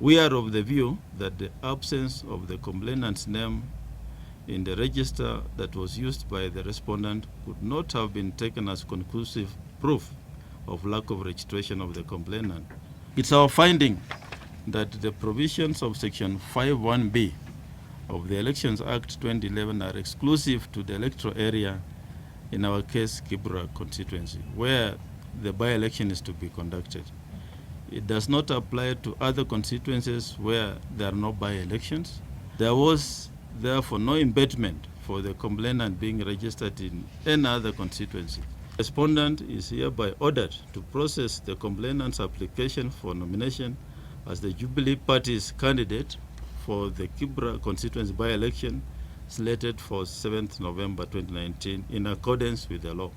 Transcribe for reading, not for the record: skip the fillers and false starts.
We are of the view that the absence of the complainant's name in the register that was used by the respondent could not have been taken as conclusive proof of lack of registration of the complainant. It's our finding that the provisions of Section 51B of the Elections Act 2011 are exclusive to the electoral area, in our case, Kibra constituency, where the by-election is to be conducted. It does not apply to other constituencies where there are no by-elections. There was therefore no impediment for the complainant being registered in any other constituency. The respondent is hereby ordered to process the complainant's application for nomination as the Jubilee Party's candidate for the Kibra constituency by-election slated for 7th November 2019 in accordance with the law.